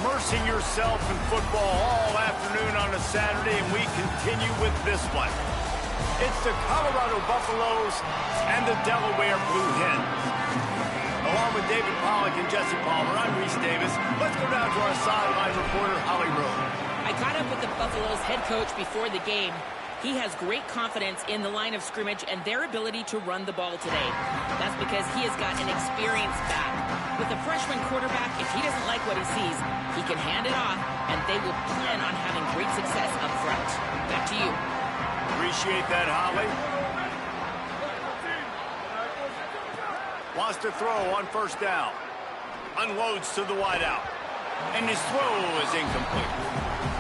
immersing yourself in football all afternoon on a Saturday, and we continue with this one. It's the Colorado Buffaloes and the Delaware Blue Hens. Along with David Pollack and Jesse Palmer, I'm Reese Davis. Let's go down to our sideline reporter, Holly Rowe. I caught up with the Buffaloes head coach before the game. He has great confidence in the line of scrimmage and their ability to run the ball today. That's because he has got an experienced back. With a freshman quarterback, if he doesn't like what he sees, he can hand it off, and they will plan on having great success up front. Back to you. Appreciate that, Holly. Wants to throw on first down. Unloads to the wideout. And his throw is incomplete.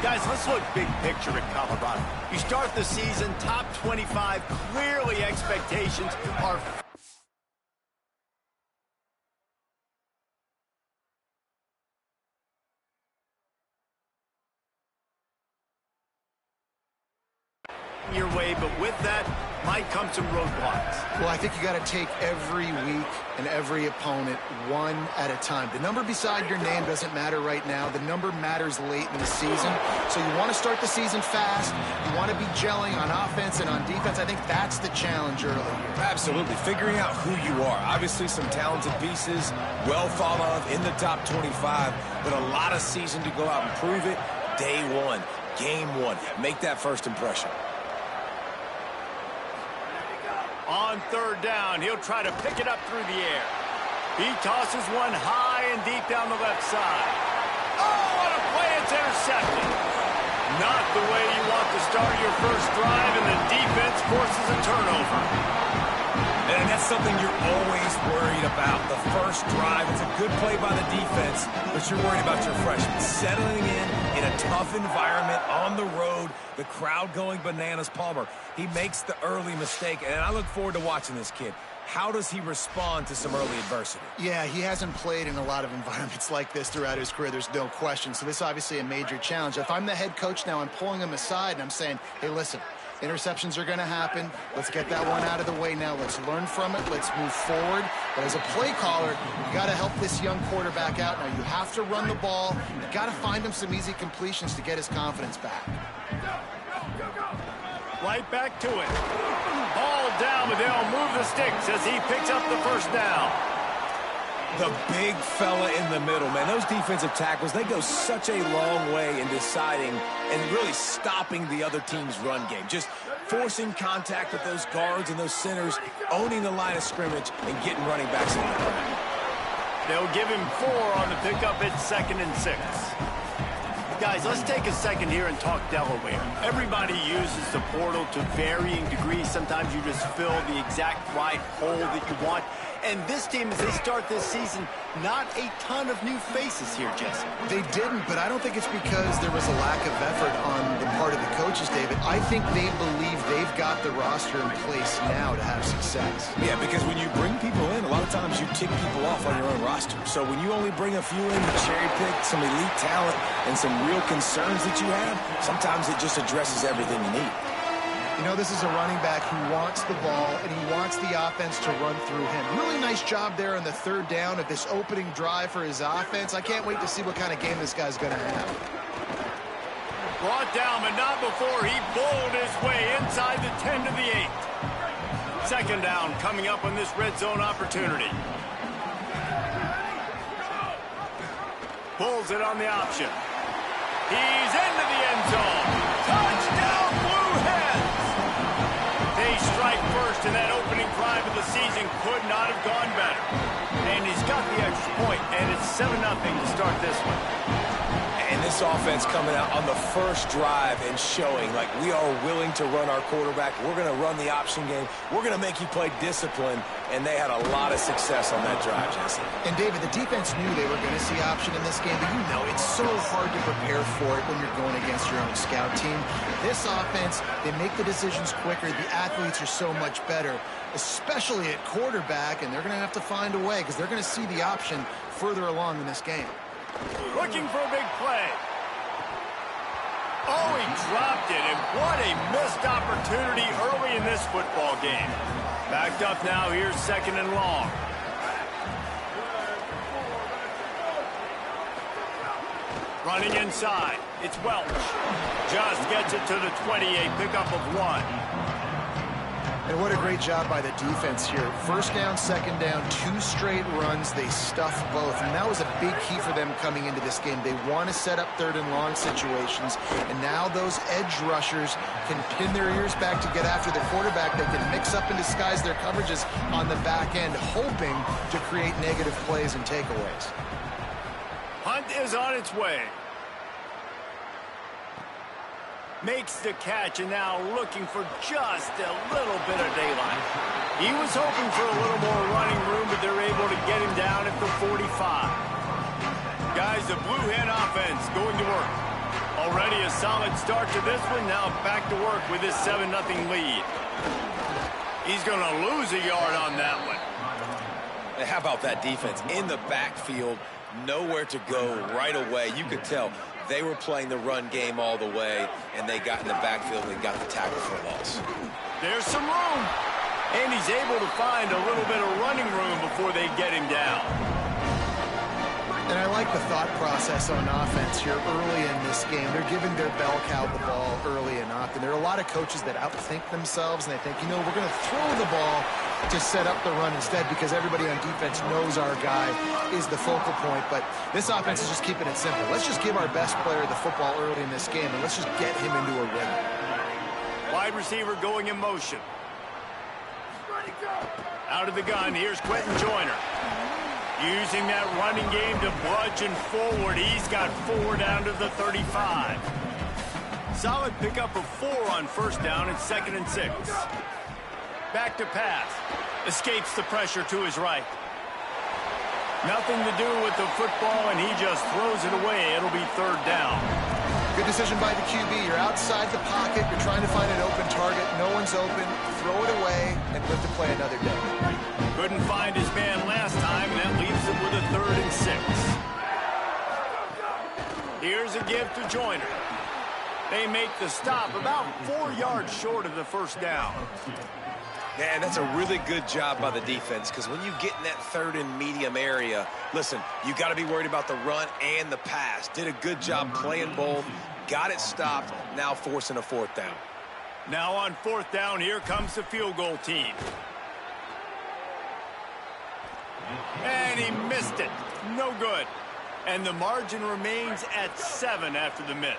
Guys, let's look big picture at Colorado. You start the season top 25. Clearly expectations are your way, but with that might come some roadblocks. Well, I think you got to take every week and every opponent one at a time. The number beside your name doesn't matter right now. The number matters late in the season. So you want to start the season fast. You want to be gelling on offense and on defense. I think that's the challenge early here. Absolutely. Figuring out who you are. Obviously some talented pieces, well thought of in the top 25, but a lot of season to go out and prove it. Day one, game one. Make that first impression. On third down, he'll try to pick it up through the air. He tosses one high and deep down the left side. Oh, what a play! It's intercepted. Not the way you want to start your first drive, and the defense forces a turnover. And that's something you're always worried about. The first drive, it's a good play by the defense, but you're worried about your freshman settling in a tough environment on the road, the crowd going bananas. Palmer, he makes the early mistake, and I look forward to watching this kid. How does he respond to some early adversity? Yeah, he hasn't played in a lot of environments like this throughout his career. There's no question. So this is obviously a major challenge. If I'm the head coach now, I'm pulling him aside, and I'm saying, hey, listen, interceptions are going to happen. Let's get that one out of the way now. Let's learn from it. Let's move forward. But as a play caller, you got to help this young quarterback out. Now, you have to run the ball. You got to find him some easy completions to get his confidence back. Right back to it. Ball down, but they'll move the sticks as he picks up the first down. The big fella in the middle, man. Those defensive tackles, they go such a long way in deciding and really stopping the other team's run game. Just forcing contact with those guards and those centers, owning the line of scrimmage, and getting running backs in the ground. They'll give him 4 on the pickup at 2nd and 6. Guys, let's take a second here and talk Delaware. Everybody uses the portal to varying degrees. Sometimes you just fill the exact right hole that you want. And this team, as they start this season, not a ton of new faces here, Jesse. They didn't, but I don't think it's because there was a lack of effort on the part of the coaches, David. I think they believe they've got the roster in place now to have success. Yeah, because when you bring people in, a lot of times you tick people off on your own roster. So when you only bring a few in, you cherry pick some elite talent and some real concerns that you have, sometimes it just addresses everything you need. You know, this is a running back who wants the ball, and he wants the offense to run through him. Really nice job there on the third down of this opening drive for his offense. I can't wait to see what kind of game this guy's going to have. Brought down, but not before he bowled his way inside the 10 to the 8. Second down coming up on this red zone opportunity. Pulls it on the option. He's into the end zone. Touchdown, Blue Hens! They strike first, and that opening drive of the season could not have gone better. And he's got the extra point, and it's 7-0 to start this one. And this offense coming out on the first drive and showing, like, we are willing to run our quarterback. We're going to run the option game. We're going to make you play discipline. And they had a lot of success on that drive, Jesse. And, David, the defense knew they were going to see option in this game, but you know it's so hard to prepare for it when you're going against your own scout team. This offense, they make the decisions quicker. The athletes are so much better, especially at quarterback, and they're going to have to find a way because they're going to see the option further along in this game. Looking for a big play. Oh, he dropped it, and what a missed opportunity early in this football game. Backed up now, here's 2nd and long. Running inside, it's Welch. Just gets it to the 28, pickup of 1. And what a great job by the defense here. First down, second down, 2 straight runs. They stuffed both, and that was a big key for them coming into this game. They want to set up third and long situations, and now those edge rushers can pin their ears back to get after the quarterback. They can mix up and disguise their coverages on the back end, hoping to create negative plays and takeaways. Hunt is on its way. Makes the catch, and now looking for just a little bit of daylight. He was hoping for a little more running room, but they're able to get him down at the 45. Guys, the Blue Hen offense going to work. Already a solid start to this one. Now back to work with this 7-0 lead. He's going to lose a yard on that one. And how about that defense? In the backfield, nowhere to go right away. You could tell they were playing the run game all the way, and they got in the backfield and got the tackle for a loss. There's some room. And he's able to find a little bit of running room before they get him down. And I like the thought process on offense here early in this game. They're giving their bell cow the ball early and often. There are a lot of coaches that outthink themselves, and they think, you know, we're going to throw the ball to set up the run instead because everybody on defense knows our guy is the focal point. But this offense is just keeping it simple. Let's just give our best player the football early in this game, and let's just get him into a rhythm. Wide receiver going in motion. Out of the gun, here's Quentin Joyner. Using that running game to bludgeon forward. He's got 4 down to the 35. Solid pickup of 4 on first down and 2nd and 6. Back to pass. Escapes the pressure to his right. Nothing to do with the football, and he just throws it away. It'll be 3rd down. Good decision by the QB. You're outside the pocket. You're trying to find an open target. No one's open. Throw it away and live to play another day. Couldn't find his man last time, and that leaves him with a 3rd and 6. Here's a give to Joyner. They make the stop about 4 yards short of the first down. Man, that's a really good job by the defense, because when you get in that 3rd and medium area, listen, you got to be worried about the run and the pass. Did a good job playing both, got it stopped, now forcing a 4th down. Now on 4th down, here comes the field goal team. And he missed it. No good. And the margin remains at 7 after the miss.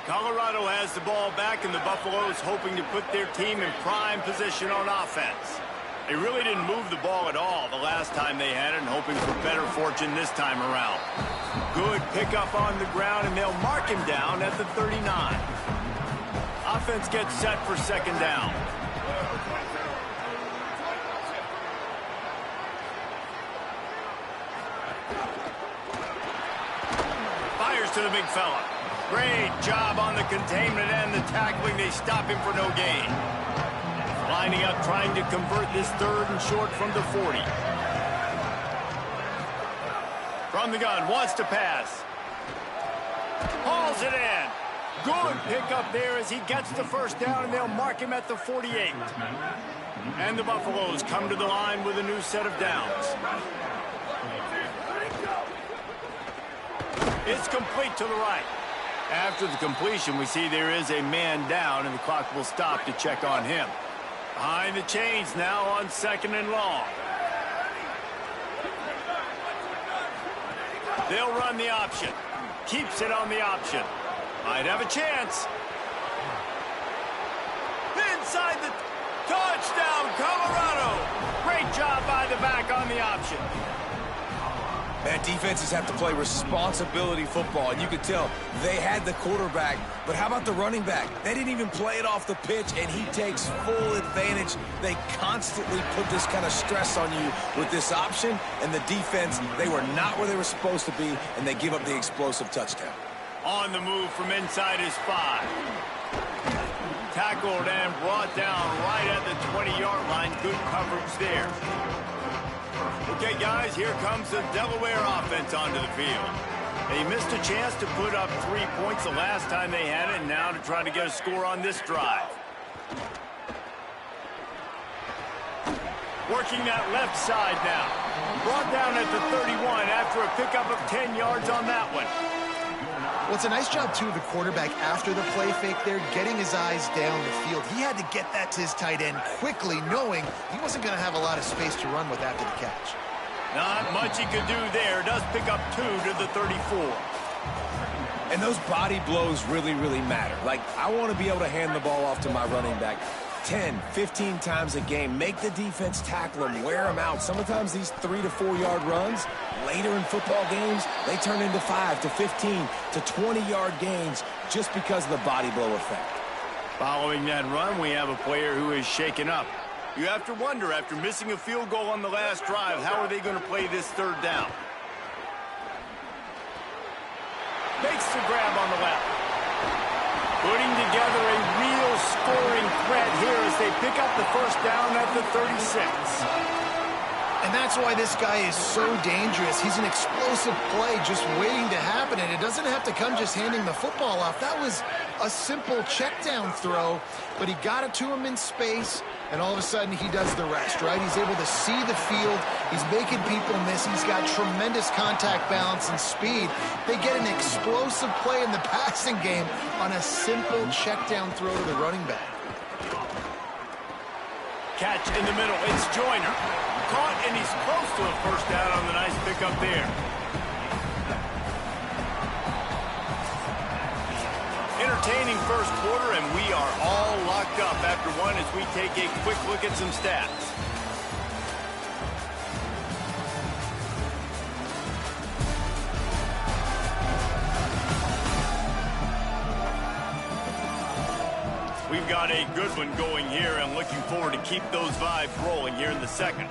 Colorado has the ball back, and the Buffaloes hoping to put their team in prime position on offense. They really didn't move the ball at all the last time they had it, and hoping for better fortune this time around. Good pickup on the ground, and they'll mark him down at the 39. Offense gets set for 2nd down. Fires to the big fella. Great job on the containment and the tackling. They stop him for no gain. Lining up, trying to convert this 3rd and short from the 40. From the gun, wants to pass. Hauls it in. Good pickup there as he gets the first down, and they'll mark him at the 48. And the Buffaloes come to the line with a new set of downs. It's complete to the right. After the completion, we see there is a man down, and the clock will stop to check on him. Behind the chains now on 2nd and long. They'll run the option. Keeps it on the option. Might have a chance. Inside the touchdown, Colorado. Great job by the back on the option. Man, defenses have to play responsibility football, and you could tell they had the quarterback, but how about the running back? They didn't even play it off the pitch, and he takes full advantage. They constantly put this kind of stress on you with this option, and the defense, they were not where they were supposed to be, and they give up the explosive touchdown. On the move from inside his 5. Tackled and brought down right at the 20-yard line. Good coverage there. Okay, guys, here comes the Delaware offense onto the field. They missed a chance to put up 3 points the last time they had it, and now to try to get a score on this drive. Working that left side now. Brought down at the 31 after a pickup of 10 yards on that one. Well, it's a nice job, too, of the quarterback after the play fake there, getting his eyes down the field. He had to get that to his tight end quickly, knowing he wasn't going to have a lot of space to run with after the catch. Not much he could do there. Does pick up 2 to the 34. And those body blows really, really matter. Like, I want to be able to hand the ball off to my running back 10, 15 times a game. Make the defense tackle him, wear him out. Sometimes these 3 to 4 yard runs, later in football games, they turn into 5 to 15 to 20-yard gains just because of the body blow effect. Following that run, we have a player who is shaken up. You have to wonder, after missing a field goal on the last drive, how are they going to play this third down? Makes the grab on the left. Putting together a real scoring threat here as they pick up the first down at the 36. And that's why this guy is so dangerous. He's an explosive play just waiting to happen, and it doesn't have to come just handing the football off. That was a simple check down throw, but he got it to him in space, and all of a sudden he does the rest, right? He's able to see the field. He's making people miss. He's got tremendous contact balance and speed. They get an explosive play in the passing game on a simple check down throw to the running back. Catch in the middle. It's Joyner. Caught, and he's close to a first down on the nice pickup there. Entertaining first quarter, and we are all locked up after one as we take a quick look at some stats. We've got a good one going here, and looking forward to keep those vibes rolling here in the second.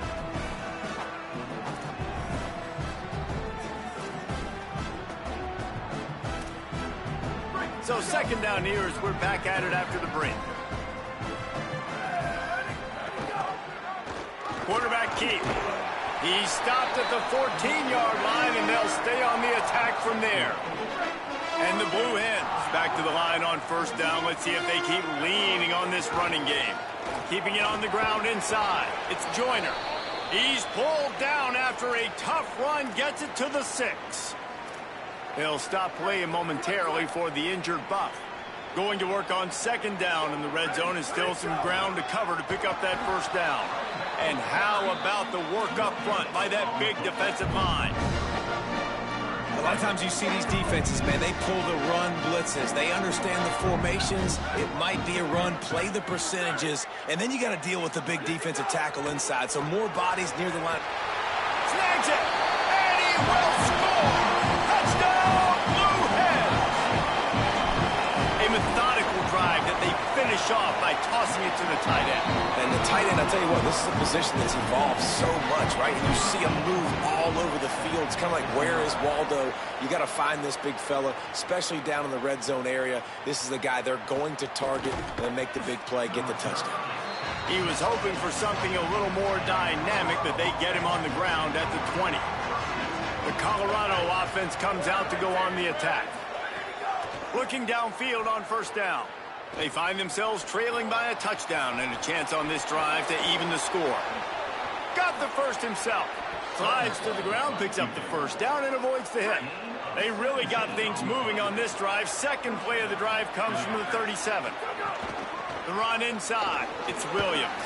So second down here as we're back at it after the break. Quarterback keep. He stopped at the 14-yard line, and they'll stay on the attack from there. And the Blue Hens back to the line on first down. Let's see if they keep leaning on this running game. Keeping it on the ground inside. It's Joyner. He's pulled down after a tough run. Gets it to the 6. They'll stop playing momentarily for the injured Buff. Going to work on second down in the red zone, and still some ground to cover to pick up that first down. And how about the work up front by that big defensive line? A lot of times you see these defenses, man, they pull the run blitzes. They understand the formations. It might be a run, play the percentages, and then you got to deal with the big defensive tackle inside. So more bodies near the line. Snags it, and he will score. Touchdown, Blue Hens. A methodical drive that they finish off by tossing it to the tight end. And the tight end, I'll tell you what, this is a position that's evolved so much, right? And you see him move all over the field. It's kind of like, where is Waldo? You got to find this big fella, especially down in the red zone area. This is the guy they're going to target and then make the big play, get the touchdown. He was hoping for something a little more dynamic, but they get him on the ground at the 20. The Colorado offense comes out to go on the attack. Looking downfield on first down. They find themselves trailing by a touchdown and a chance on this drive to even the score. Got the first himself. Slides to the ground, picks up the first down, and avoids the hit. They really got things moving on this drive. Second play of the drive comes from the 37. The run inside. It's Williams.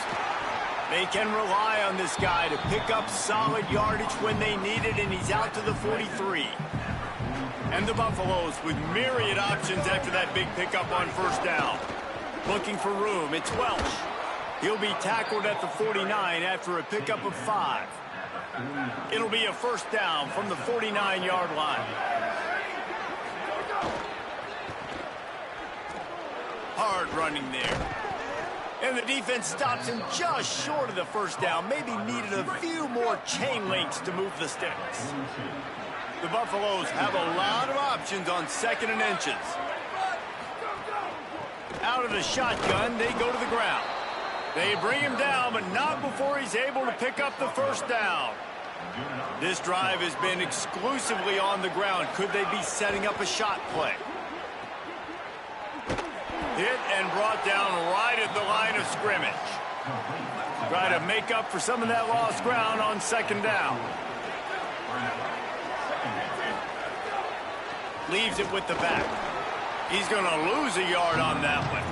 They can rely on this guy to pick up solid yardage when they need it, and he's out to the 43. And the Buffaloes with myriad options after that big pickup on first down. Looking for room. It's Welch. He'll be tackled at the 49 after a pickup of 5. It'll be a first down from the 49-yard line. Hard running there. And the defense stops him just short of the first down. Maybe needed a few more chain links to move the sticks. The Buffaloes have a lot of options on second and inches. Out of the shotgun, they go to the ground. They bring him down, but not before he's able to pick up the first down. This drive has been exclusively on the ground. Could they be setting up a shot play? Hit and brought down right at the line of scrimmage. Try to make up for some of that lost ground on second down. Leaves it with the back. He's going to lose a yard on that one.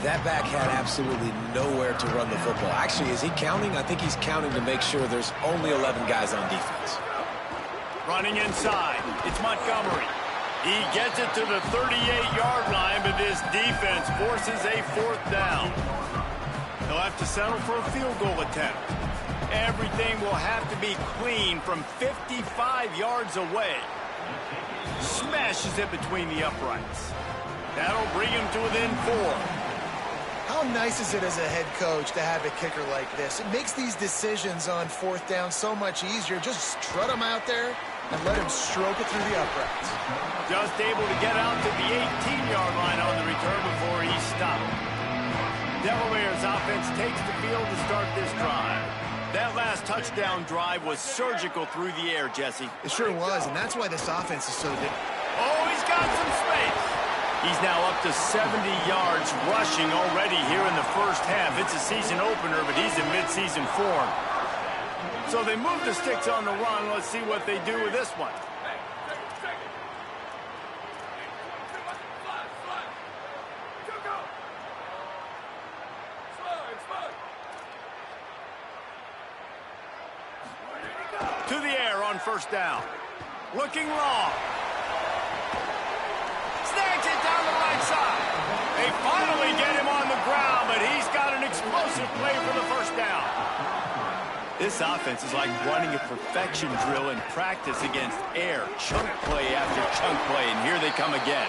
That back had absolutely nowhere to run the football. Actually, is he counting? I think he's counting to make sure there's only 11 guys on defense. Running inside. It's Montgomery. He gets it to the 38-yard line, but this defense forces a 4th down. They'll have to settle for a field goal attempt. Everything will have to be clean from 55 yards away. Smashes it between the uprights. That'll bring him to within 4. How nice is it as a head coach to have a kicker like this? It makes these decisions on 4th down so much easier. Just strut him out there and let him stroke it through the uprights. Just able to get out to the 18-yard line on the return before he stopped. Delaware's offense takes the field to start this drive. That last touchdown drive was surgical through the air, Jesse. It sure was, and that's why this offense is so good. Oh, he's got some space. He's now up to 70 yards rushing already here in the first half. It's a season opener, but he's in midseason form. So they move the sticks on the run. Let's see what they do with this one. To the air on 1st down. Looking long. Snags it down the right side. They finally get him on the ground, but he's got an explosive play for the 1st down. This offense is like running a perfection drill in practice against air. Chunk play after chunk play, and here they come again.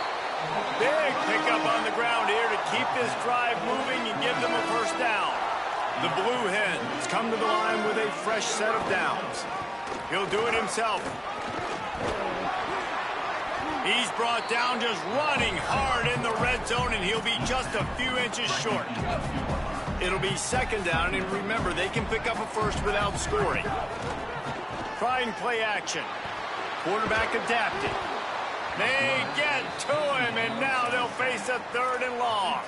Big pickup on the ground here to keep this drive moving and give them a 1st down. The Blue Hens come to the line with a fresh set of downs. He'll do it himself. He's brought down just running hard in the red zone, and he'll be just a few inches short. It'll be 2nd down, and remember, they can pick up a 1st without scoring. Trying play action. Quarterback adapting. They get to him, and now they'll face a 3rd and long.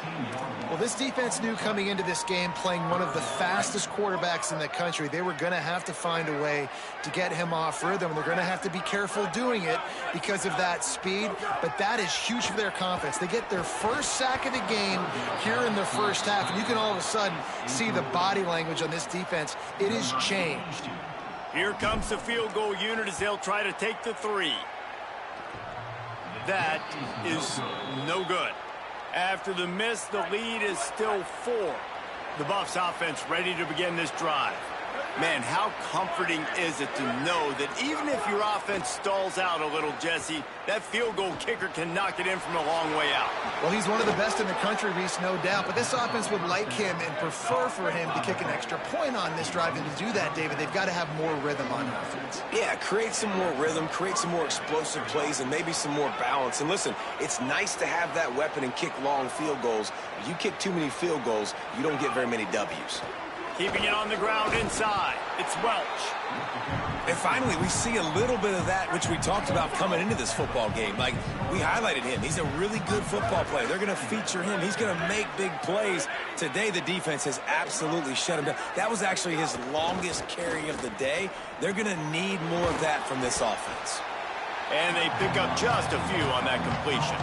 Well, this defense knew coming into this game, playing one of the fastest quarterbacks in the country, they were going to have to find a way to get him off rhythm. They're going to have to be careful doing it because of that speed, but that is huge for their confidence. They get their 1st sack of the game here in the first half, and you can all of a sudden see the body language on this defense. It has changed. Here comes the field goal unit as they'll try to take the 3. That is no good. After the miss, the lead is still 4. The Buffs offense ready to begin this drive. Man, how comforting is it to know that even if your offense stalls out a little, Jesse, that field goal kicker can knock it in from a long way out. Well, he's one of the best in the country, Reese, no doubt, but this offense would like him and prefer for him to kick an extra point on this drive. And to do that, David, they've got to have more rhythm on offense. Yeah, create some more rhythm, create some more explosive plays, and maybe some more balance. And listen, it's nice to have that weapon and kick long field goals. If you kick too many field goals, you don't get very many W's. Keeping it on the ground inside. It's Welch. And finally, we see a little bit of that, which we talked about coming into this football game. Like, we highlighted him. He's a really good football player. They're going to feature him. He's going to make big plays. Today, the defense has absolutely shut him down. That was actually his longest carry of the day. They're going to need more of that from this offense. And they pick up just a few on that completion.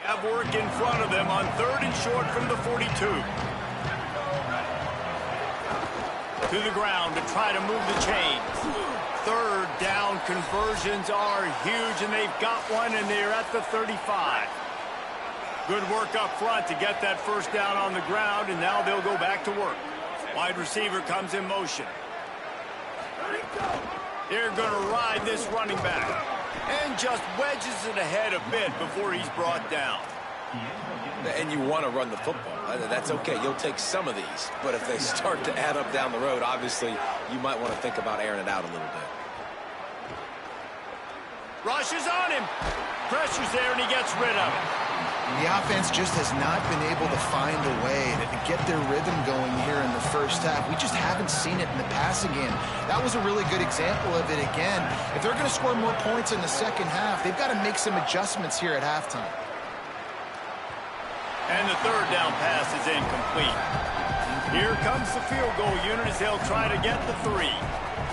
Have work in front of them on 3rd and short from the 42. To the ground to try to move the chains. 3rd down conversions are huge, and they've got one, and they're at the 35. Good work up front to get that 1st down on the ground, and now they'll go back to work. Wide receiver comes in motion. They're going to ride this running back. And just wedges it ahead a bit before he's brought down. And you want to run the football. That's okay. You'll take some of these. But if they start to add up down the road, obviously, you might want to think about airing it out a little bit. Rushes on him. Pressure's there, and he gets rid of it. The offense just has not been able to find a way to get their rhythm going here in the first half. We just haven't seen it in the passing game. That was a really good example of it again. If they're going to score more points in the second half, they've got to make some adjustments here at halftime. And the third down pass is incomplete. Here comes the field goal unit as they'll try to get the 3.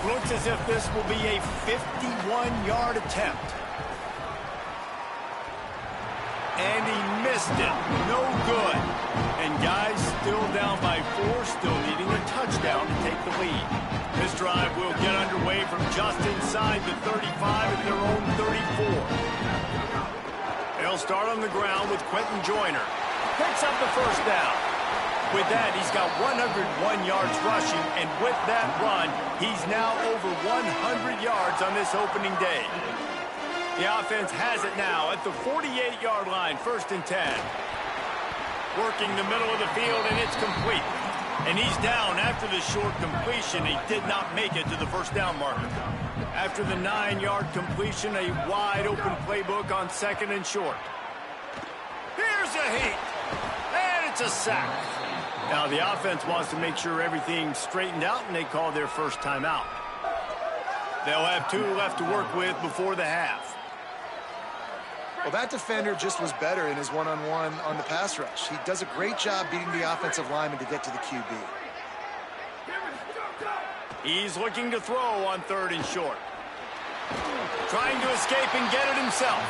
Looks as if this will be a 51-yard attempt. And he missed it. No good. And guys, still down by 4, still needing a touchdown to take the lead. This drive will get underway from just inside the 35 at their own 34. They'll start on the ground with Quentin Joyner. Picks up the first down. With that, he's got 101 yards rushing, and with that run, he's now over 100 yards on this opening day. The offense has it now at the 48-yard line, 1st and 10. Working the middle of the field, and it's complete. And he's down after the short completion. He did not make it to the first down marker. After the 9-yard completion, a wide-open playbook on 2nd and short. Here's a heat, and it's a sack. Now the offense wants to make sure everything's straightened out, and they call their first timeout. They'll have 2 left to work with before the half. Well, that defender just was better in his one-on-one on the pass rush. He does a great job beating the offensive lineman to get to the QB. He's looking to throw on 3rd and short. Trying to escape and get it himself.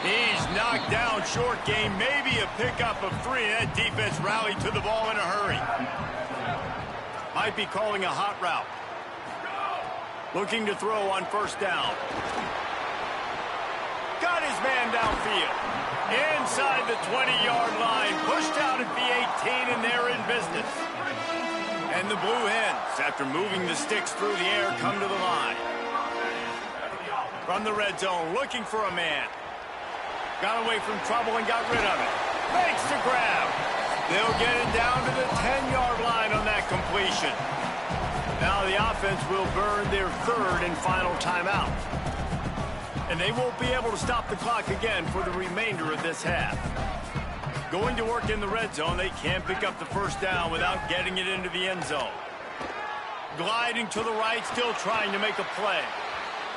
He's knocked down short gain, maybe a pickup of 3. That defense rallied to the ball in a hurry. Might be calling a hot route. Looking to throw on 1st down. Got his man downfield. Inside the 20-yard line. Pushed out at the 18, and they're in business. And the Blue Hens, after moving the sticks through the air, come to the line. From the red zone, looking for a man. Got away from trouble and got rid of it. Makes the grab. They'll get it down to the 10-yard line on that completion. Now the offense will burn their 3rd and final timeout. And they won't be able to stop the clock again for the remainder of this half. Going to work in the red zone, they can't pick up the first down without getting it into the end zone. Gliding to the right, still trying to make a play.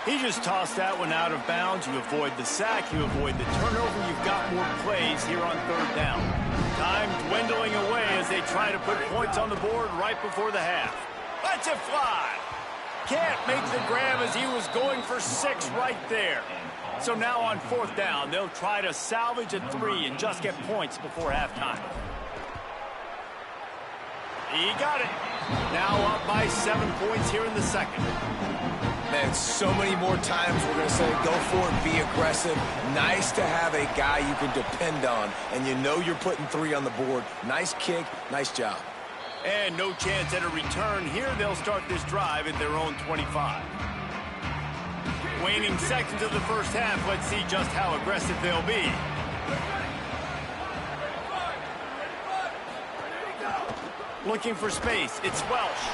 He just tossed that one out of bounds. You avoid the sack, you avoid the turnover. You've got more plays here on 3rd down. Time dwindling away as they try to put points on the board right before the half. Lets it fly. Can't make the grab as he was going for 6 right there. So now on 4th down, they'll try to salvage a 3 and just get points before halftime. He got it. Now up by 7 points here in the 2nd. Man, so many more times we're going to say go for it, be aggressive. Nice to have a guy you can depend on, and you know you're putting 3 on the board. Nice kick, nice job. And no chance at a return here. They'll start this drive at their own 25. Waning seconds of the first half. Let's see just how aggressive they'll be. Looking for space. It's Welsh.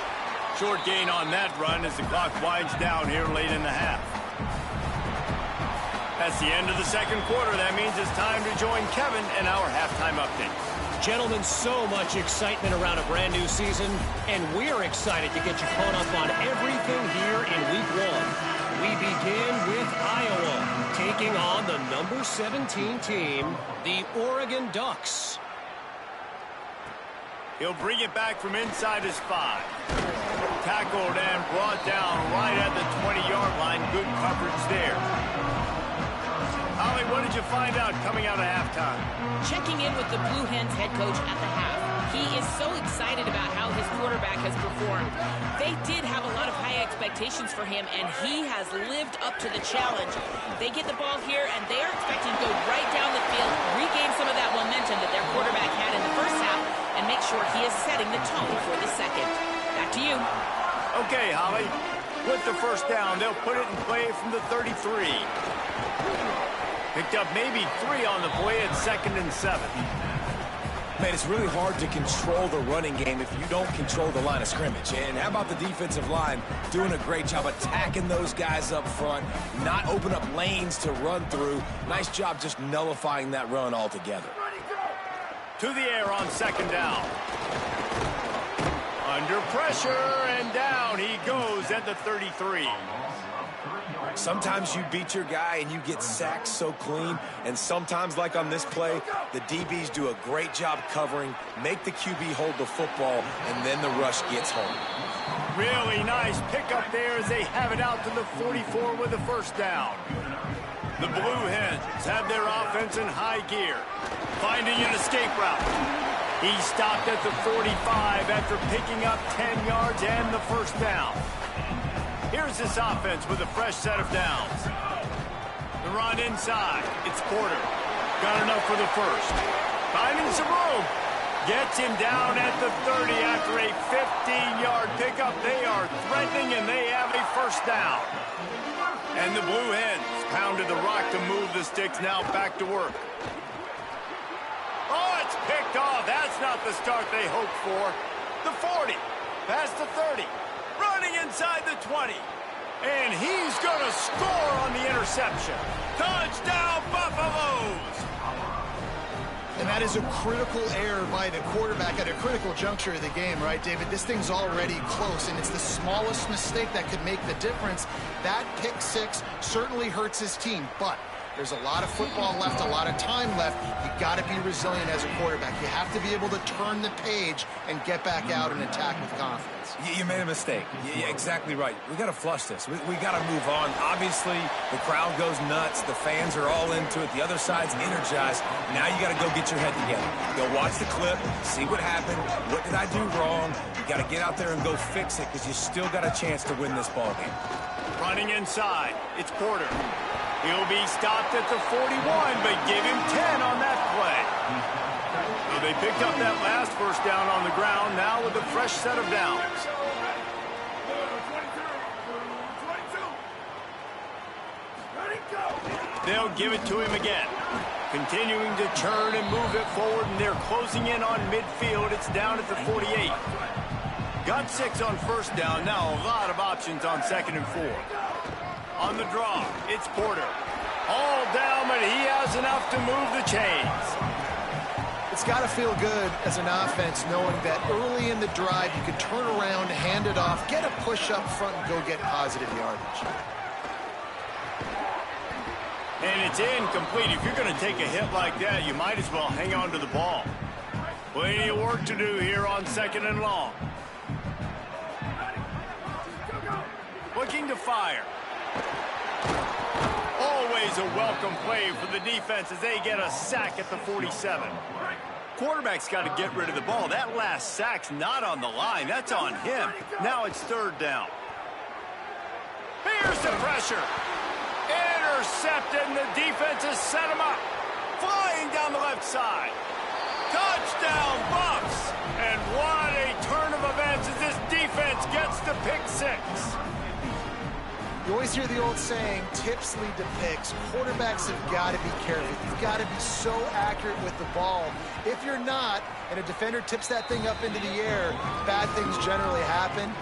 Short gain on that run as the clock winds down here late in the half. That's the end of the 2nd quarter. That means it's time to join Kevin and our halftime update. Gentlemen, so much excitement around a brand new season, and we're excited to get you caught up on everything here in Week 1. We begin with Iowa taking on the number 17 team, the Oregon Ducks. He'll bring it back from inside his 5. Tackled and brought down right at the 20-yard line. Good coverage there. Holly, what did you find out coming out of halftime? Checking in with the Blue Hens head coach at the half. He is so excited about how his quarterback has performed. They did have a lot of high expectations for him, and he has lived up to the challenge. They get the ball here, and they are expecting to go right down the field, regain some of that momentum that their quarterback had in the first half, and make sure he is setting the tone for the 2nd. Back to you. Okay, Holly. With the first down, they'll put it in play from the 33. Picked up maybe 3 on the play at 2nd and 7. Man, it's really hard to control the running game if you don't control the line of scrimmage. And how about the defensive line doing a great job attacking those guys up front, not open up lanes to run through. Nice job just nullifying that run altogether. To the air on 2nd down. Under pressure, and down he goes at the 33. Sometimes you beat your guy and you get sacked so clean, and sometimes, like on this play, the DBs do a great job covering, make the QB hold the football, and then the rush gets home. Really nice pickup there as they have it out to the 44 with the first down. The Blue Hens have their offense in high gear, finding an escape route. He stopped at the 45 after picking up 10 yards and the first down. Here's this offense with a fresh set of downs. The run inside. It's Porter. Got enough for the first. Finding some room. Gets him down at the 30 after a 15-yard pickup. They are threatening, and they have a first down. And the Blue Hens pounded the rock to move the sticks, now back to work. Oh, it's picked off. That's not the start they hoped for. The 40, past the 30, running inside the 20. And he's going to score on the interception. Touchdown, Buffaloes! And that is a critical error by the quarterback at a critical juncture of the game, right, David? This thing's already close, and it's the smallest mistake that could make the difference. That pick six certainly hurts his team, but there's a lot of football left, a lot of time left. You got to be resilient as a quarterback. You have to be able to turn the page and get back out and attack with confidence. You made a mistake. Yeah, exactly right. We got to flush this. We got to move on. Obviously, the crowd goes nuts. The fans are all into it. The other side's energized. Now you got to go get your head together. Go watch the clip, see what happened. What did I do wrong? You got to get out there and go fix it because you still got a chance to win this ball game. Running inside, it's Porter. He'll be stopped at the 41, but give him 10 on that play. So they picked up that last first down on the ground, now with a fresh set of downs. They'll give it to him again. Continuing to churn and move it forward, and they're closing in on midfield. It's down at the 48. Got 6 on first down, now a lot of options on 2nd and 4. On the draw, it's Porter. All down, but he has enough to move the chains. It's got to feel good as an offense knowing that early in the drive you can turn around, hand it off, get a push up front, and go get positive yardage. And it's incomplete. If you're going to take a hit like that, you might as well hang on to the ball. Plenty of work to do here on 2nd and long. Looking to fire. Always a welcome play for the defense as they get a sack at the 47. Quarterback's got to get rid of the ball. That last sack's not on the line. That's on him. Now it's 3rd down. Here's the pressure. Intercepted, and the defense has set him up. Flying down the left side. Touchdown, Buffs. And what a turn of events as this defense gets to pick 6. You always hear the old saying, tips lead to picks. Quarterbacks have got to be careful. You've got to be so accurate with the ball. If you're not, and a defender tips that thing up into the air, bad things generally happen.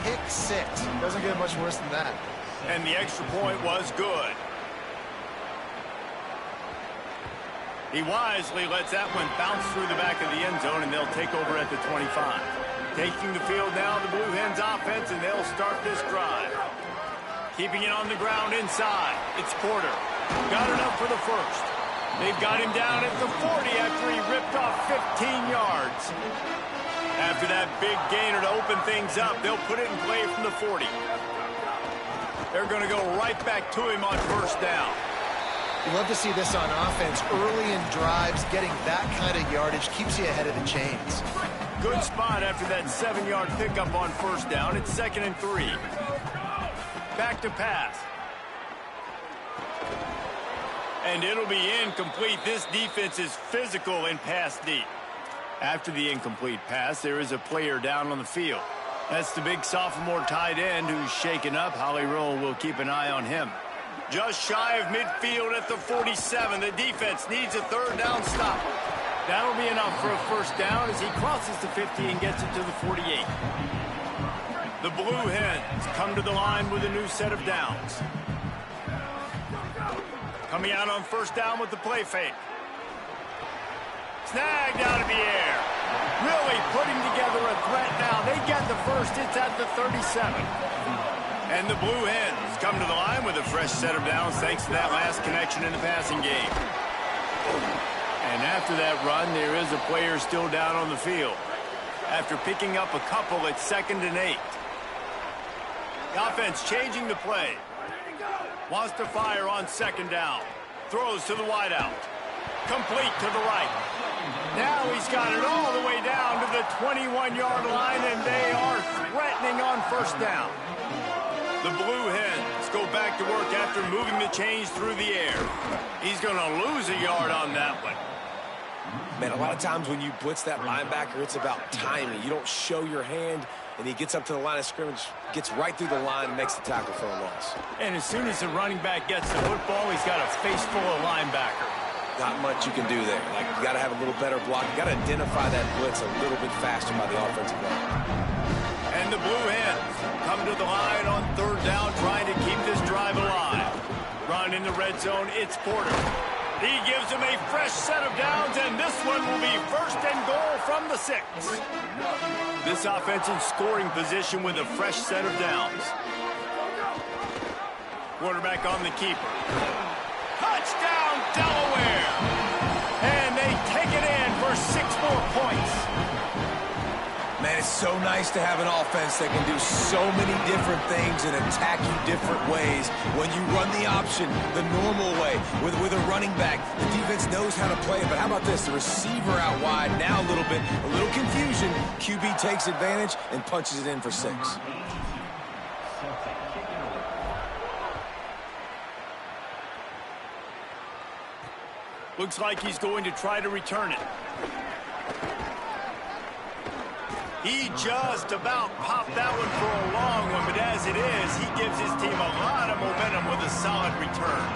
Pick 6. Doesn't get much worse than that. And the extra point was good. He wisely lets that one bounce through the back of the end zone, and they'll take over at the 25. Taking the field now, the Blue Hens offense, and they'll start this drive. Keeping it on the ground inside. It's Porter. Got enough for the first. They've got him down at the 40 after he ripped off 15 yards. After that big gainer to open things up, they'll put it in play from the 40. They're going to go right back to him on first down. You love to see this on offense. Early in drives, getting that kind of yardage keeps you ahead of the chains. Good spot after that 7-yard pickup on first down. It's 2nd and 3. Back to pass. And it'll be incomplete. This defense is physical in pass deep. After the incomplete pass, there is a player down on the field. That's the big sophomore tight end who's shaken up. Holly Roll will keep an eye on him. Just shy of midfield at the 47. The defense needs a 3rd down stop. That'll be enough for a first down as he crosses the 50 and gets it to the 48. The Blue Hens come to the line with a new set of downs. Coming out on first down with the play fake. Snagged out of the air. Really putting together a threat now. They get the first. It's at the 37. And the Blue Hens come to the line with a fresh set of downs thanks to that last connection in the passing game. And after that run, there is a player still down on the field. After picking up a couple at 2nd and 8. The offense changing the play. Wants to fire on 2nd down. Throws to the wideout. Complete to the right. Now he's got it all the way down to the 21-yard line, and they are threatening on 1st down. The Blue Hens go back to work after moving the chains through the air. He's going to lose a yard on that one. Man, a lot of times when you blitz that linebacker, it's about timing. You don't show your hand, and he gets up to the line of scrimmage, gets right through the line, and makes the tackle for a loss. And as soon as the running back gets the football, he's got a face full of linebacker. Not much you can do there. Like, you got to have a little better block. You got to identify that blitz a little bit faster by the offensive line. And the Blue Hens come to the line on 3rd down, trying to keep this drive alive. Run in the red zone, it's Porter. He gives him a fresh set of downs, and this one will be 1st and goal from the 6. This offense in scoring position with a fresh set of downs. Quarterback on the keeper. Touchdown, Delaware! And they take it in for 6 more points. Man, it's so nice to have an offense that can do so many different things and attack you different ways. When you run the option the normal way with a running back, the defense knows how to play it. But how about this? The receiver out wide, now a little confusion. QB takes advantage and punches it in for 6. Looks like he's going to try to return it. He just about popped that one for a long one, but as it is, he gives his team a lot of momentum with a solid return.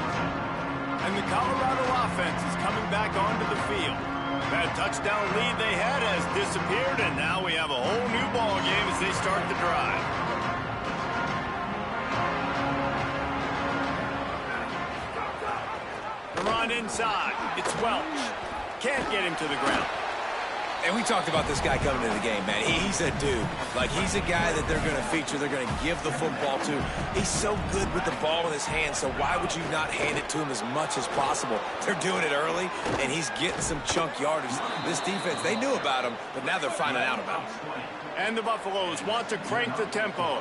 And the Colorado offense is coming back onto the field. That touchdown lead they had has disappeared, and now we have a whole new ball game as they start the drive. The run inside. It's Welch. Can't get him to the ground. And we talked about this guy coming into the game, man. He's a dude. Like, he's a guy that they're going to feature, they're going to give the football to. He's so good with the ball in his hands, so why would you not hand it to him as much as possible? They're doing it early, and he's getting some chunk yardage. This defense, they knew about him, but now they're finding out about him. And the Buffaloes want to crank the tempo.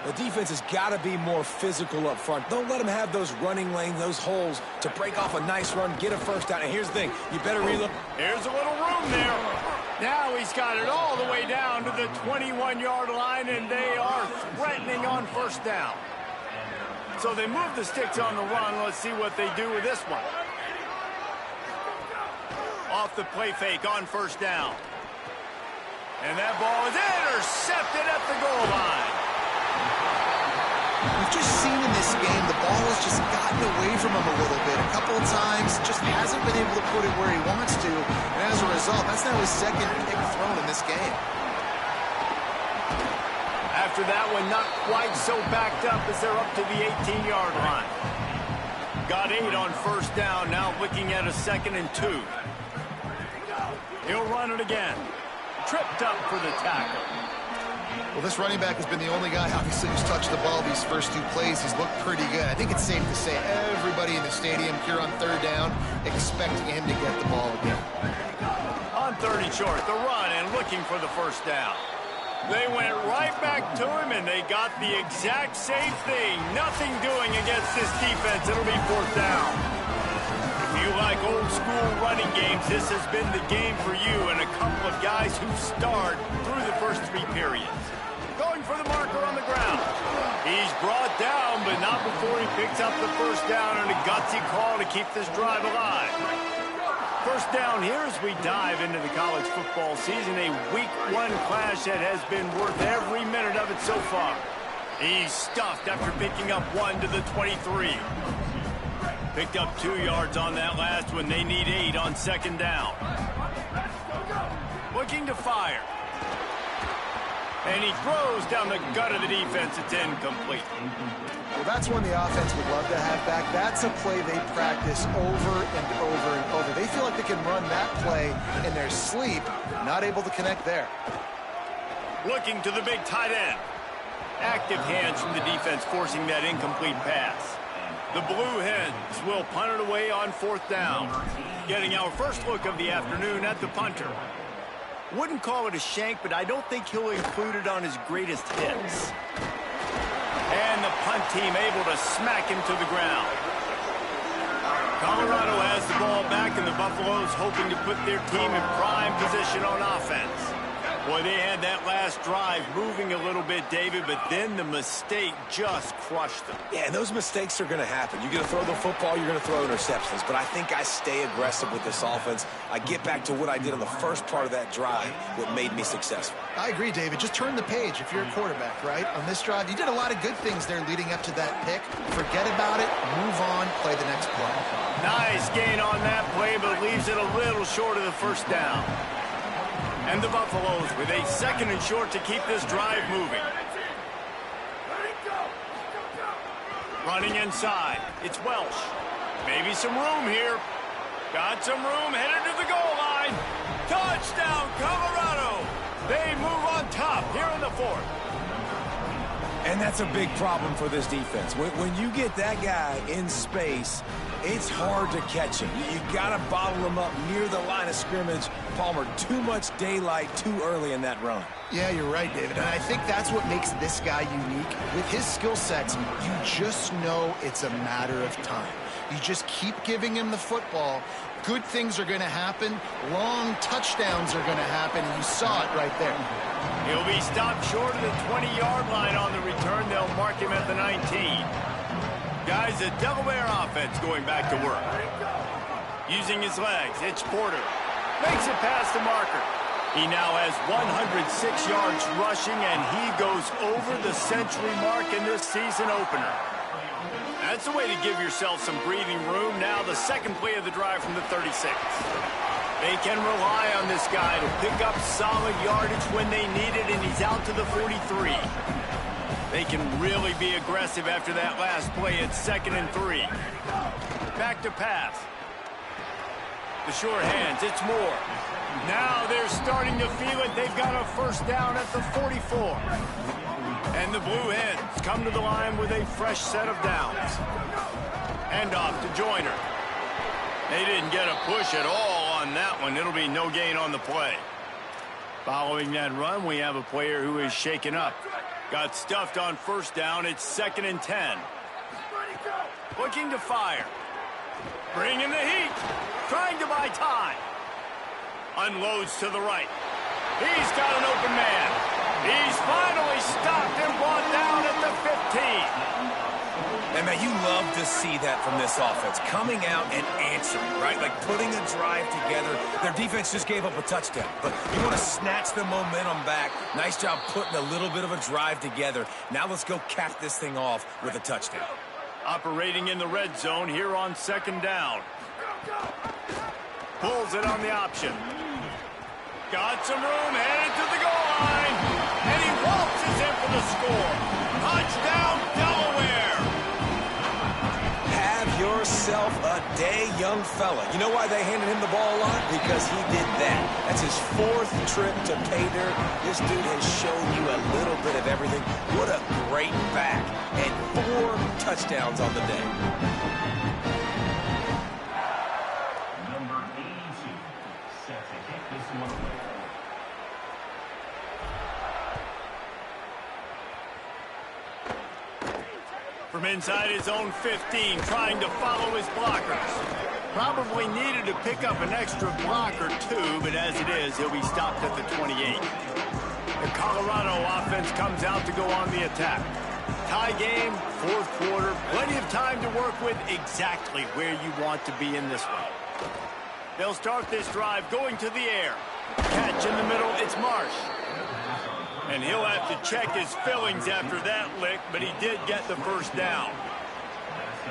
The defense has got to be more physical up front. Don't let them have those running lanes, those holes to break off a nice run, get a 1st down. And here's the thing, you better relook. Here's a little room there. Now he's got it all the way down to the 21-yard line, and they are threatening on 1st down. So they move the sticks on the run. Let's see what they do with this one. Off the play fake on 1st down. And that ball is intercepted at the goal line. We've just seen in this game the ball has just gotten away from him a little bit. A couple of times, just hasn't been able to put it where he wants to. And as a result, that's now his 2nd pick thrown in this game. After that one, not quite so backed up as they're up to the 18-yard line. Got 8 on 1st down, now looking at a 2nd and 2. He'll run it again. Tripped up for the tackle. Well, this running back has been the only guy, obviously, who's touched the ball these first 2 plays. He's looked pretty good. I think it's safe to say everybody in the stadium here on 3rd down expecting him to get the ball again. On 3rd and short, the run and looking for the 1st down. They went right back to him, and they got the exact same thing. Nothing doing against this defense. It'll be 4th down. If you like old-school running games, this has been the game for you and a couple of guys who starred through the first 3 periods. Going for the marker on the ground. He's brought down, but not before he picks up the 1st down, and a gutsy call to keep this drive alive. 1st down here as we dive into the college football season, a week 1 clash that has been worth every minute of it so far. He's stuffed after picking up 1 to the 23. Picked up 2 yards on that last one. They need 8 on 2nd down. Looking to fire. And he throws down the gut of the defense. It's incomplete. Well, that's one the offense would love to have back. That's a play they practice over and over and over. They feel like they can run that play in their sleep. Not able to connect there. Looking to the big tight end. Active hands from the defense forcing that incomplete pass. The Blue Hens will punt it away on 4th down. Getting our first look of the afternoon at the punter. Wouldn't call it a shank, but I don't think he'll include it on his greatest hits. And the punt team able to smack him to the ground. Colorado has the ball back, and the Buffaloes hoping to put their team in prime position on offense. Boy, they had that last drive moving a little bit, David, but then the mistake just crushed them. Yeah, and those mistakes are going to happen. You're going to throw the football, you're going to throw interceptions. But I think I stay aggressive with this offense. I get back to what I did on the first part of that drive, what made me successful. I agree, David. Just turn the page if you're a quarterback, right? On this drive, you did a lot of good things there leading up to that pick. Forget about it, move on, play the next play. Nice gain on that play, but leaves it a little short of the first down. And the Buffaloes with a 2nd and short to keep this drive moving. Running inside. It's Welsh. Maybe some room here. Got some room, headed to the goal line. Touchdown, Colorado. They move on top here in the 4th. And that's a big problem for this defense. When you get that guy in space, it's hard to catch him. You got to bottle him up near the line of scrimmage. Palmer, too much daylight too early in that run. Yeah, you're right, David. And I think that's what makes this guy unique. With his skill sets, you just know it's a matter of time. You just keep giving him the football. Good things are going to happen. Long touchdowns are going to happen. And you saw it right there. He'll be stopped short of the 20-yard line on the return. They'll mark him at the 19. Guys, the Delaware offense going back to work. Using his legs, it's Porter. Makes it past the marker. He now has 106 yards rushing, and he goes over the century mark in this season opener. That's the way to give yourself some breathing room. Now the second play of the drive from the 36. They can rely on this guy to pick up solid yardage when they need it, and he's out to the 43. They can really be aggressive after that last play. It's 2nd and 3. Back to pass. The short hands, it's Moore. Now they're starting to feel it. They've got a first down at the 44. And the Blue Hens come to the line with a fresh set of downs. Hand off to Joyner. They didn't get a push at all on that one. It'll be no gain on the play. Following that run, we have a player who is shaken up. Got stuffed on first down. It's 2nd and 10. Looking to fire. Bringing the heat. Trying to buy time. Unloads to the right. He's got an open man. He's finally stopped and brought down at the 15. And, man, you love to see that from this offense. Coming out and answering, right? Like putting a drive together. Their defense just gave up a touchdown. But you want to snatch the momentum back. Nice job putting a little bit of a drive together. Now let's go cap this thing off with a touchdown. Operating in the red zone here on 2nd down. Pulls it on the option. Got some room, headed to the goal line. And he waltzes in for the score. Touchdown, Delaware. Have yourself a day, young fella. You know why they handed him the ball a lot? Because he did that. That's his 4th trip to pay dirt. This dude has shown you a little bit of everything. What a great back. And 4 touchdowns on the day. From inside his own 15, trying to follow his blockers. Probably needed to pick up an extra block or two, but as it is, he'll be stopped at the 28. The Colorado offense comes out to go on the attack. Tie game, 4th quarter, plenty of time to work with, exactly where you want to be in this one. They'll start this drive going to the air. Catch in the middle, it's Marsh. And he'll have to check his fillings after that lick, but he did get the first down.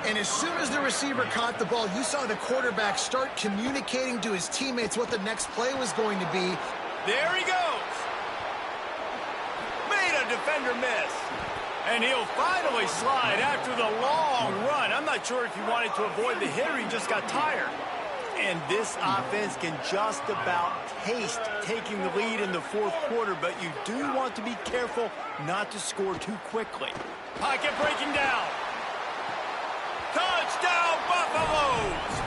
And as soon as the receiver caught the ball, you saw the quarterback start communicating to his teammates what the next play was going to be. There he goes. Made a defender miss. And he'll finally slide after the long run. I'm not sure if he wanted to avoid the hit or he just got tired. And this offense can just about taste taking the lead in the fourth quarter, but you do want to be careful not to score too quickly. Pocket breaking down. Touchdown, Buffaloes!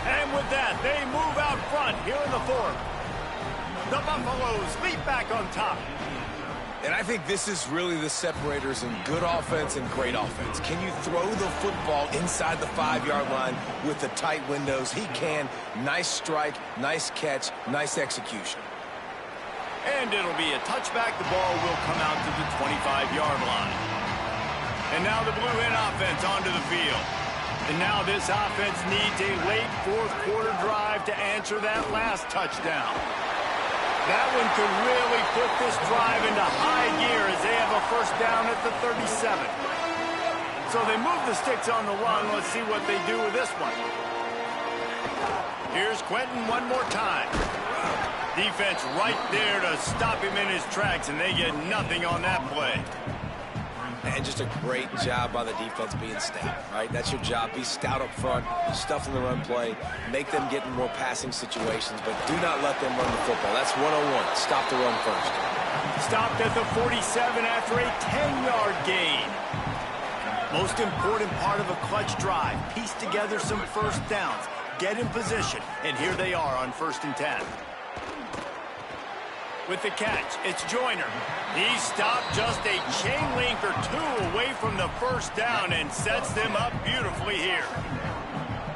And with that, they move out front here in the fourth. The Buffaloes leap back on top. And I think this is really the separators in good offense and great offense. Can you throw the football inside the 5-yard line with the tight windows? He can. Nice strike, nice catch, nice execution. And it'll be a touchback. The ball will come out to the 25-yard line. And now the Blue Hen offense onto the field. And now this offense needs a late fourth quarter drive to answer that last touchdown. That one could really put this drive into high gear as they have a first down at the 37. So they move the sticks on the run. Let's see what they do with this one. Here's Quentin one more time. Defense right there to stop him in his tracks, and they get nothing on that play. And just a great job by the defense being stout, right? That's your job. Be stout up front, stuff in the run play, make them get in more passing situations, but do not let them run the football. That's 101. Stop the run first. Stopped at the 47 after a 10-yard gain. Most important part of a clutch drive. Piece together some first downs. Get in position, and here they are on 1st and 10. With the catch, it's Joyner. He stopped just a chain link or two away from the first down and sets them up beautifully here.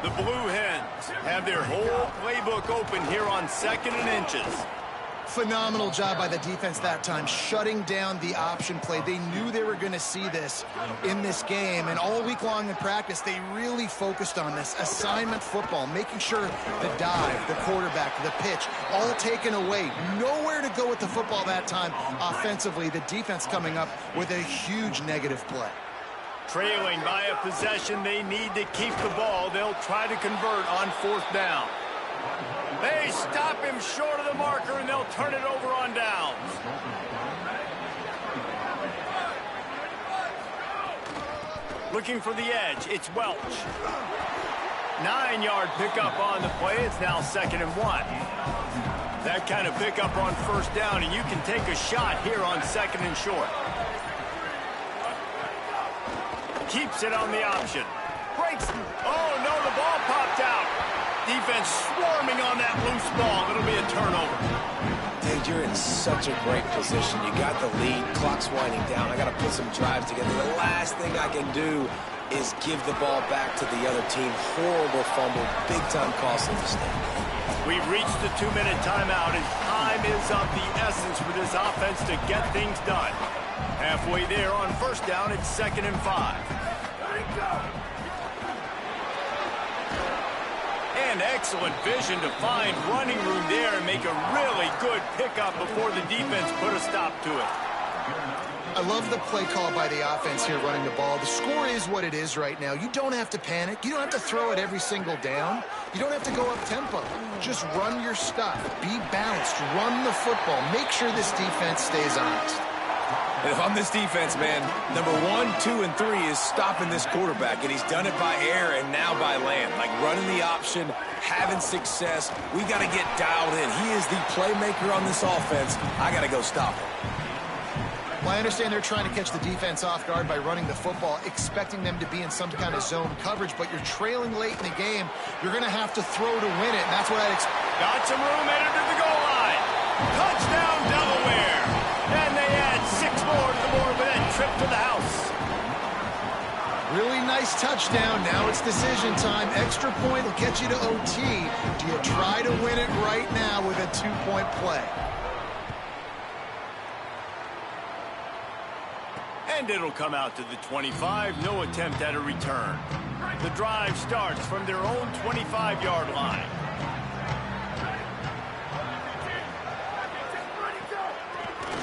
The Blue Hens have their whole playbook open here on 2nd and inches. Phenomenal job by the defense that time, shutting down the option play. They knew they were going to see this in this game, and all week long in practice, they really focused on this assignment football, making sure the dive, the quarterback, the pitch, all taken away. Nowhere to go with the football that time offensively. The defense coming up with a huge negative play. Trailing by a possession, they need to keep the ball. They'll try to convert on 4th down. They stop him short of the marker, and they'll turn it over on downs. Looking for the edge, it's Welch. 9-yard pickup on the play. It's now 2nd and 1. That kind of pickup on 1st down, and you can take a shot here on 2nd and short. Keeps it on the option. Breaks. Oh, no, the ball popped out. Defense swarming on that loose ball. It'll be a turnover. Dude, you're in such a great position. You got the lead. Clock's winding down. I got to put some drives together. The last thing I can do is give the ball back to the other team. Horrible fumble. Big-time costly mistake. We've reached the 2-minute timeout, and time is of the essence for this offense to get things done. Halfway there on 1st down, it's 2nd and 5. And excellent vision to find running room there and make a really good pickup before the defense put a stop to it. I love the play call by the offense here running the ball. The score is what it is right now. You don't have to panic. You don't have to throw it every single down. You don't have to go up tempo. Just run your stuff. Be balanced. Run the football. Make sure this defense stays honest. And if I'm this defense, man, number 1, 2, and 3 is stopping this quarterback, and he's done it by air and now by land. Like running the option, having success. We got to get dialed in. He is the playmaker on this offense. I got to go stop him. Well, I understand they're trying to catch the defense off guard by running the football, expecting them to be in some kind of zone coverage, but you're trailing late in the game. You're going to have to throw to win it, and that's what I'd expect. Got some room headed to the goal line. Touchdown, Delaware. And they add 6 more to the board with that trip to the house. Really nice touchdown. Now it's decision time. Extra point will get you to OT. Do you try to win it right now with a 2-point play? And it'll come out to the 25. No attempt at a return. The drive starts from their own 25-yard line.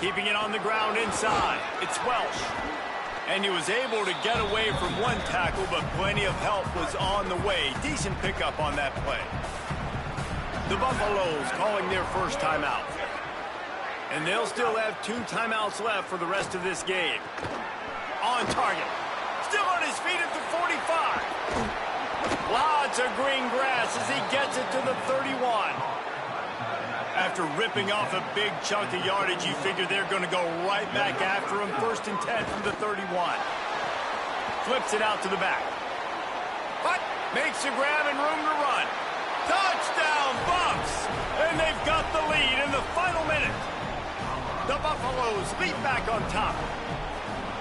Keeping it on the ground inside. It's Welch. And he was able to get away from one tackle, but plenty of help was on the way. Decent pickup on that play. The Buffaloes calling their first timeout. And they'll still have 2 timeouts left for the rest of this game. On target. Still on his feet at the 45. Lots of green grass as he gets it to the 31. After ripping off a big chunk of yardage, you figure they're going to go right back after him. 1st and 10 from the 31. Flips it out to the back. But makes the grab and room to run. Touchdown, Buffs! And they've got the lead in the final minute. The Buffaloes leap back on top.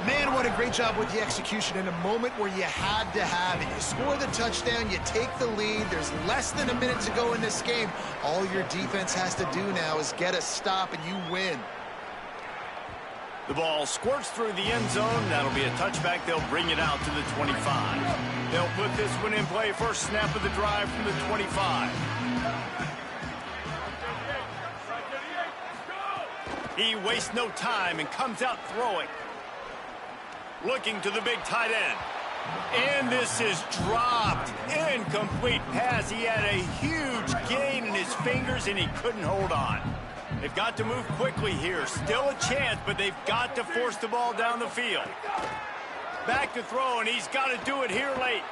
Man, what a great job with the execution in a moment where you had to have it. You score the touchdown, you take the lead. There's less than a minute to go in this game. All your defense has to do now is get a stop, and you win. The ball squirts through the end zone. That'll be a touchback. They'll bring it out to the 25. They'll put this one in play. First snap of the drive from the 25. He wastes no time and comes out throwing. Looking to the big tight end. And this is dropped. Incomplete pass. He had a huge gain in his fingers, and he couldn't hold on. They've got to move quickly here. Still a chance, but they've got to force the ball down the field. Back to throw, and he's got to do it here late.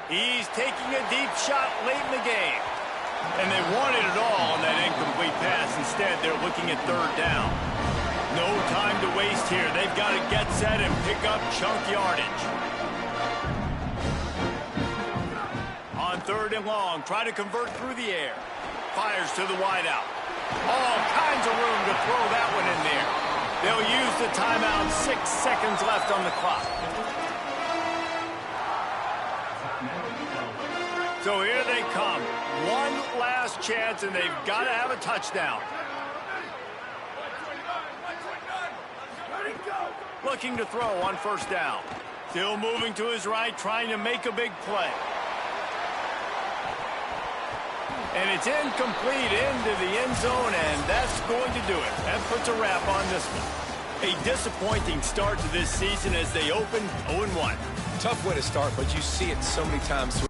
He's taking a deep shot late in the game. And they wanted it all on that incomplete pass. Instead, they're looking at 3rd down. No time to waste here. They've got to get set and pick up chunk yardage. On 3rd and long, try to convert through the air. Fires to the wideout. All kinds of room to throw that one in there. They'll use the timeout. 6 seconds left on the clock. So here they come. One last chance, and they've got to have a touchdown. Looking to throw on 1st down. Still moving to his right, trying to make a big play. And it's incomplete into the end zone, and that's going to do it. That puts a wrap on this one. A disappointing start to this season as they open 0-1. Tough way to start, but you see it so many times.